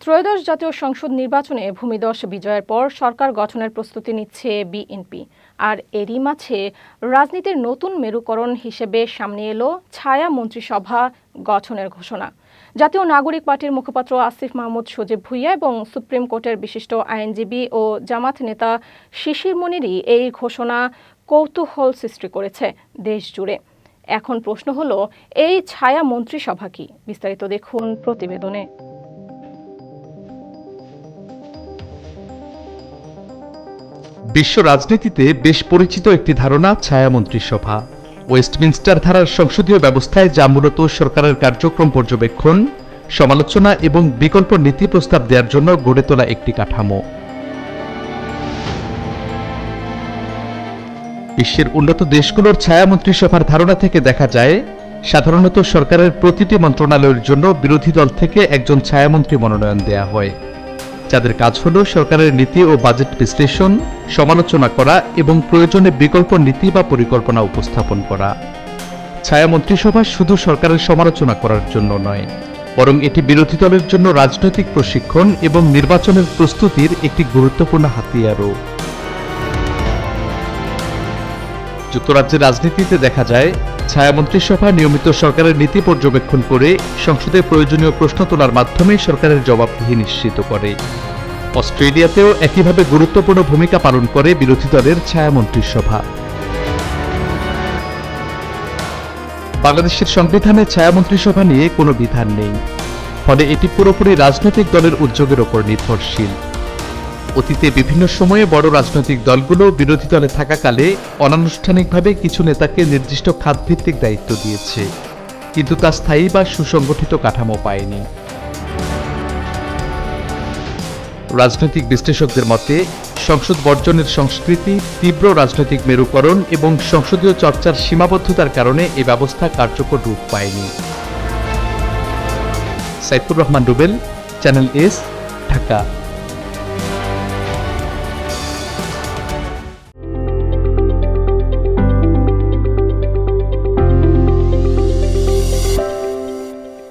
ত্রয়োদশ জাতীয় সংসদ নির্বাচনে ভূমিধস বিজয়ের পর সরকার গঠনের প্রস্তুতি নিচ্ছে বিএনপি। আর এরই মাঝে রাজনীতির নতুন মেরুকরণ হিসেবে সামনে এলো ছায়া মন্ত্রিসভা গঠনের ঘোষণা। জাতীয় নাগরিক পার্টির মুখপাত্র আসিফ মাহমুদ সজীব ভুঁইয়া এবং সুপ্রিম কোর্টের বিশিষ্ট আইনজীবী ও জামাত নেতা শিশির মনিরই এই ঘোষণা কৌতূহল সৃষ্টি করেছে দেশ জুড়ে। এখন প্রশ্ন হলো, এই ছায়া মন্ত্রিসভা কি? বিস্তারিত দেখুন প্রতিবেদনে। বিশ্ব রাজনীতিতে বেশ পরিচিত একটি ধারণা ছায়া মন্ত্রিসভা। ওয়েস্টমিনস্টার ধারার সংসদীয় ব্যবস্থায় যা মূলত সরকারের কার্যক্রম পর্যবেক্ষণ, সমালোচনা এবং বিকল্প নীতি প্রস্তাব দেওয়ার জন্য গড়ে তোলা একটি কাঠামো। বিশ্বের উন্নত দেশগুলোর ছায়া মন্ত্রিসভার ধারণা থেকে দেখা যায়, সাধারণত সরকারের প্রতিটি মন্ত্রণালয়ের জন্য বিরোধী দল থেকে একজন ছায়ামন্ত্রী মনোনয়ন দেয়া হয়, যাদের কাজ হল সরকারের নীতি ও বাজেট বিশ্লেষণ, সমালোচনা করা এবং প্রয়োজনে বিকল্প নীতি বা পরিকল্পনা উপস্থাপন করা। ছায়া মন্ত্রিসভা শুধু সরকারের সমালোচনা করার জন্য নয়, বরং এটি বিরোধী দলের জন্য রাজনৈতিক প্রশিক্ষণ এবং নির্বাচনের প্রস্তুতির একটি গুরুত্বপূর্ণ হাতিয়ারও। যুক্তরাজ্যের রাজনীতিতে দেখা যায়, ছায়া মন্ত্রিসভা নিয়মিত সরকারের নীতি পর্যবেক্ষণ করে সংসদে প্রয়োজনীয় প্রশ্ন তোলার মাধ্যমে সরকারের জবাবদিহি নিশ্চিত করে। অস্ট্রেলিয়াতেও একইভাবে গুরুত্বপূর্ণ ভূমিকা পালন করে বিরোধী দলের ছায়া মন্ত্রিসভা। বাংলাদেশের সংবিধানে ছায়া মন্ত্রিসভা নিয়ে কোনো বিধান নেই, ফলে এটি পুরোপুরি রাজনৈতিক দলের উদ্যোগের ওপর নির্ভরশীল। অতীতে বিভিন্ন সময়ে বড় রাজনৈতিক দলগুলো বিরোধী দলে থাকাকালে অনানুষ্ঠানিকভাবে কিছু নেতাকে নির্দিষ্ট খাতভিত্তিক দায়িত্ব দিয়েছে, কিন্তু তা স্থায়ী বা সুসংগঠিত কাঠামো পায়নি। রাজনৈতিক বিশ্লেষকদের মতে, সংসদ বর্জনের সংস্কৃতি, তীব্র রাজনৈতিক মেরুকরণ এবং সংসদীয় চর্চার সীমাবদ্ধতার কারণে এই ব্যবস্থা কার্যকর রূপ পায়নি। Saifur Rahman Rubel, channel S, Dhaka.